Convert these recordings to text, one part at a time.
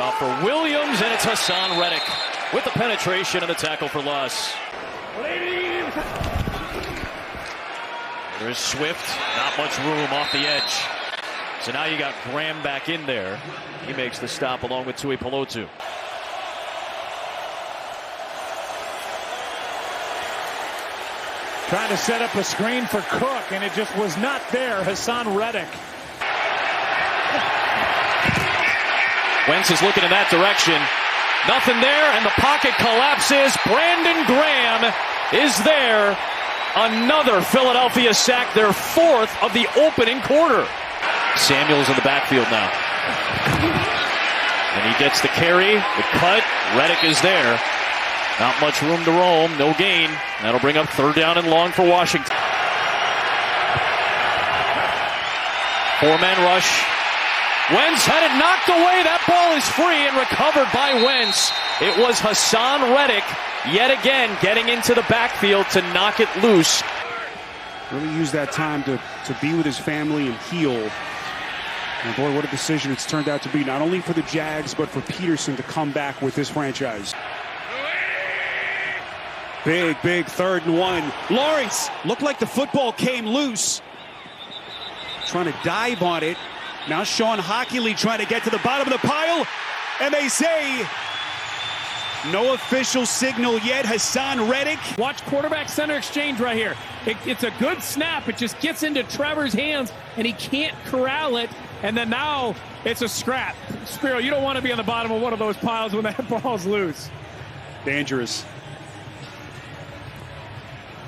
Handoff for Williams, and it's Haason Reddick with the penetration and the tackle for loss. There's Swift, not much room off the edge. So now you got Graham back in there. He makes the stop along with Tui Pelotu. Trying to set up a screen for Cook, and it just was not there. Haason Reddick. Wentz is looking in that direction. Nothing there, and the pocket collapses. Brandon Graham is there. Another Philadelphia sack, their fourth of the opening quarter. Samuel's in the backfield now. And he gets the carry, the cut. Reddick is there. Not much room to roam, no gain. That'll bring up third down and long for Washington. Four-man rush. Wentz had it knocked away. That ball is free and recovered by Wentz. It was Haason Reddick yet again getting into the backfield to knock it loose. Really used that time to be with his family and heal. And boy, what a decision it's turned out to be, not only for the Jags, but for Peterson to come back with this franchise. Big 3rd and 1. Lawrence looked like the football came loose. Trying to dive on it. Now Sean Hockley trying to get to the bottom of the pile. And they say no official signal yet. Haason Reddick. Watch quarterback center exchange right here. It's a good snap. It just gets into Trevor's hands, and he can't corral it. And then now it's a scrap. Spiro, you don't want to be on the bottom of one of those piles when that ball's loose. Dangerous.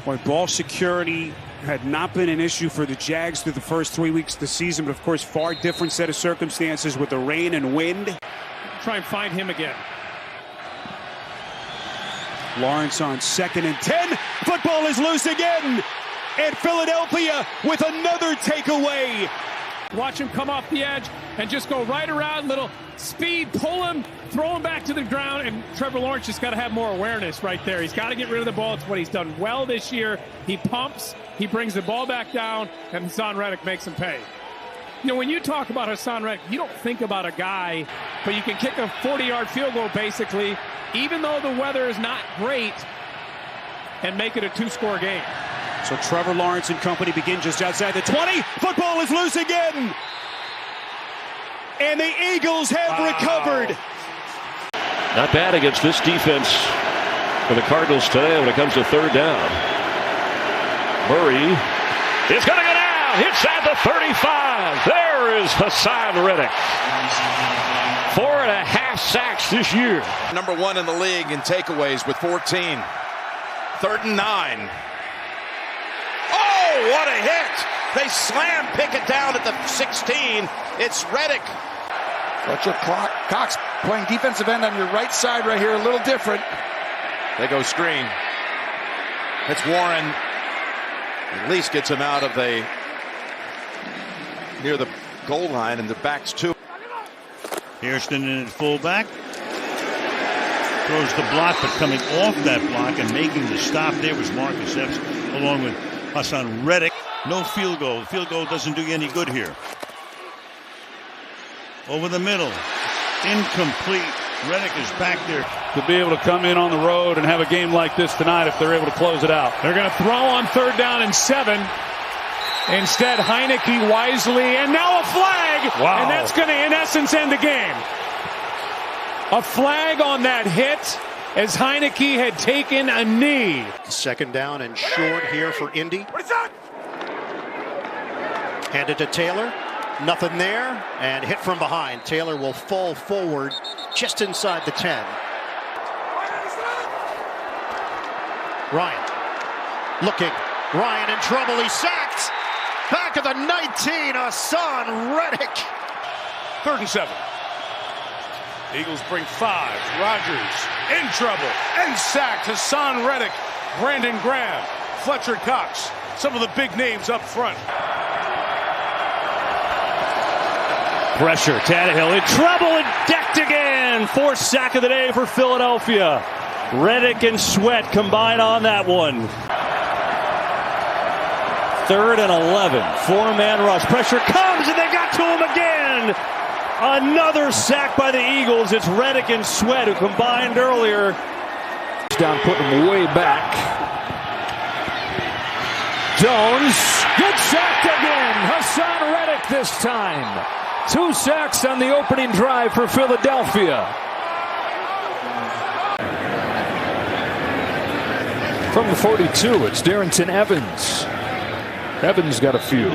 Boy, ball security had not been an issue for the Jags through the first 3 weeks of the season, but of course, far different set of circumstances with the rain and wind. Try and find him again. Lawrence on 2nd and 10. Football is loose again. And Philadelphia with another takeaway. Watch him come off the edge and just go right around, little speed, pull him, throw him back to the ground, and Trevor Lawrence just got to have more awareness right there. He's got to get rid of the ball. It's what he's done well this year. He pumps, he brings the ball back down, and Haason Reddick makes him pay. You know, when you talk about Haason Reddick, you don't think about a guy, but you can kick a 40-yard field goal basically, even though the weather is not great, and make it a 2-score game. So Trevor Lawrence and company begin just outside the 20. Football is loose again. And the Eagles have recovered. Not bad against this defense for the Cardinals today when it comes to third down. Murray is going to go down. Hits at the 35. There is Haason Reddick. 4.5 sacks this year. Number 1 in the league in takeaways with 14. 3rd and 9. Oh, what a hit! They slam Pickett down at the 16. It's Reddick. Fletcher Cox playing defensive end on your right side right here, a little different. They go screen. It's Warren. At least gets him out of near the goal line, and the backs two. Hairston in at fullback. Throws the block, but coming off that block and making the stop there was Marcus Epps, along with Haason Reddick. No field goal. The field goal doesn't do you any good here. Over the middle. Incomplete. Reddick is back there. To be able to come in on the road and have a game like this tonight if they're able to close it out. They're going to throw on 3rd down and 7. Instead, Heineke wisely, and now a flag. Wow. And that's going to, in essence, end the game. A flag on that hit as Heineke had taken a knee. 2nd down and short here for Indy. Handed to Taylor. Nothing there. And hit from behind. Taylor will fall forward just inside the 10. Ryan looking. Ryan in trouble. He's sacked. Back of the 19. Haason Reddick. 3rd and 7. Eagles bring 5. Rodgers in trouble and sacked. Haason Reddick, Brandon Graham, Fletcher Cox, some of the big names up front. Pressure, Tannehill in trouble and decked again. 4th sack of the day for Philadelphia. Reddick and Sweat combine on that one. 3rd and 11. 4-man rush. Pressure comes and they got to him again. Another sack by the Eagles. It's Reddick and Sweat who combined earlier. Down, putting him way back. Jones gets sacked again. Haason Reddick this time. 2 sacks on the opening drive for Philadelphia. From the 42, it's Darrington Evans. Evans got a few.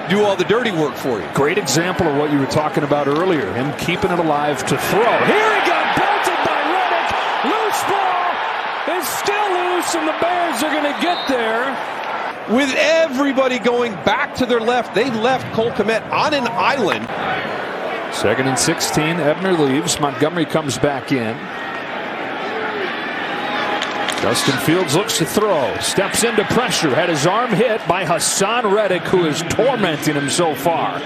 Do all the dirty work for you. Great example of what you were talking about earlier. Him keeping it alive to throw. Here he got belted by Reddick. Loose ball is still loose, and the Bears are going to get there. With everybody going back to their left, they left Cole Kmet on an island. 2nd and 16. Ebner leaves. Montgomery comes back in. Justin Fields looks to throw. Steps into pressure. Had his arm hit by Haason Reddick, who is tormenting him so far.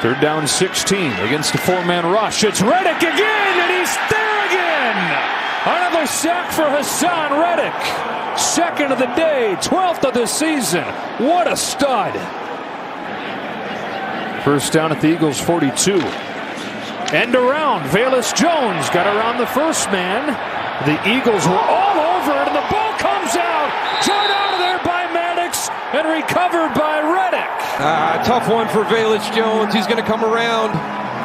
3rd down 16 against a 4-man rush. It's Reddick again, and he's there again. Another sack for Haason Reddick. 2nd of the day, 12th of the season. What a stud. 1st down at the Eagles' 42. End around. Velus Jones got around the first man. The Eagles were all over it, and the ball comes out. Turned out of there by Maddox and recovered by Reddick. Tough one for Velus Jones. He's going to come around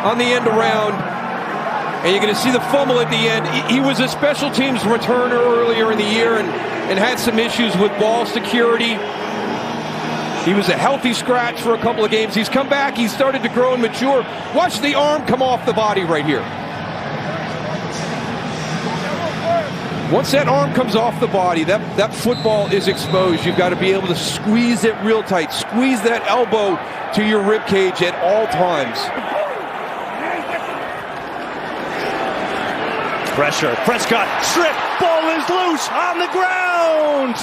on the end around. And you're going to see the fumble at the end. He was a special teams returner earlier in the year and had some issues with ball security. He was a healthy scratch for a couple of games. He's come back. He's started to grow and mature. Watch the arm come off the body right here. Once that arm comes off the body, that football is exposed. You've got to be able to squeeze it real tight. Squeeze that elbow to your rib cage at all times. Pressure. Prescott stripped. Ball is loose on the ground.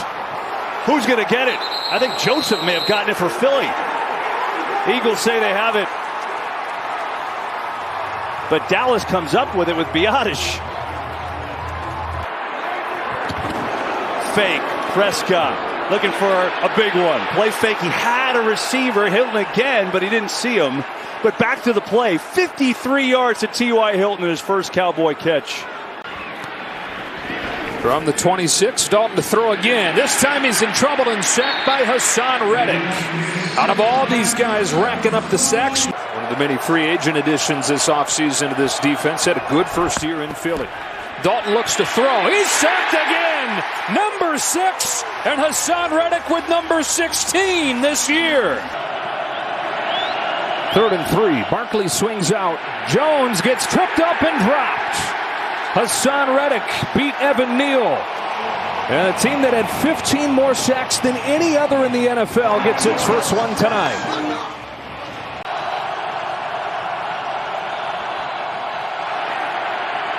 Who's going to get it? I think Joseph may have gotten it for Philly. Eagles say they have it. But Dallas comes up with it with Biotish. Fake. Prescott looking for a big one. Play fake. He had a receiver. Hilton again, but he didn't see him. But back to the play. 53 yards to T.Y. Hilton in his first Cowboy catch. From the 26, Dalton to throw again. This time he's in trouble and sacked by Haason Reddick. Out of all these guys racking up the sacks, one of the many free agent additions this offseason to this defense. Had a good first year in Philly. Dalton looks to throw. He's sacked again. Number 6, and Haason Reddick with number 16 this year. 3rd and 3. Barkley swings out. Jones gets tripped up and dropped. Haason Reddick beat Evan Neal. And a team that had 15 more sacks than any other in the NFL gets its first one tonight.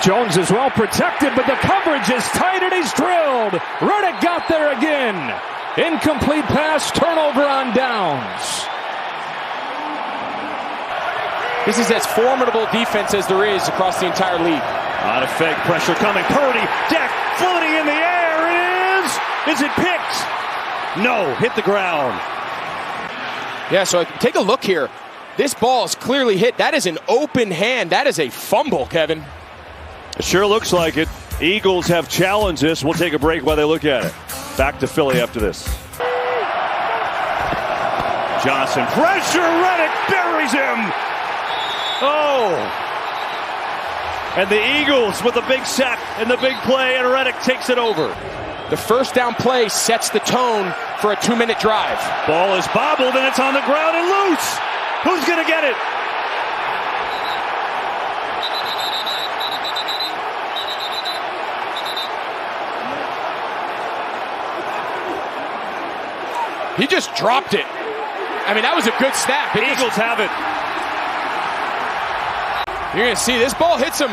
Jones is well protected, but the coverage is tight and he's drilled. Reddick got there again. Incomplete pass, turnover on downs. This is as formidable defense as there is across the entire league. A lot of fake pressure coming. Purdy, Dak floating in the air. It is. Is it picked? No, hit the ground. Yeah, so take a look here. This ball is clearly hit. That is an open hand. That is a fumble, Kevin. It sure looks like it. Eagles have challenged this. We'll take a break while they look at it. Back to Philly after this. Johnson, pressure, Reddick buries him. Oh. And the Eagles with a big sack and the big play, and Reddick takes it over. The first down play sets the tone for a 2-minute drive. Ball is bobbled, and it's on the ground and loose. Who's going to get it? He just dropped it. I mean, that was a good snap. Eagles have it. You're going to see this ball hits him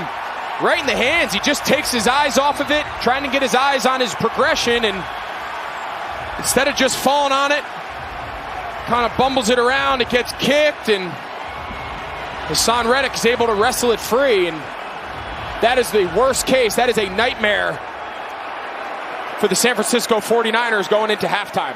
right in the hands. He just takes his eyes off of it, trying to get his eyes on his progression, and instead of just falling on it, kind of bumbles it around. It gets kicked, and Haason Reddick is able to wrestle it free, and that is the worst case. That is a nightmare for the San Francisco 49ers going into halftime.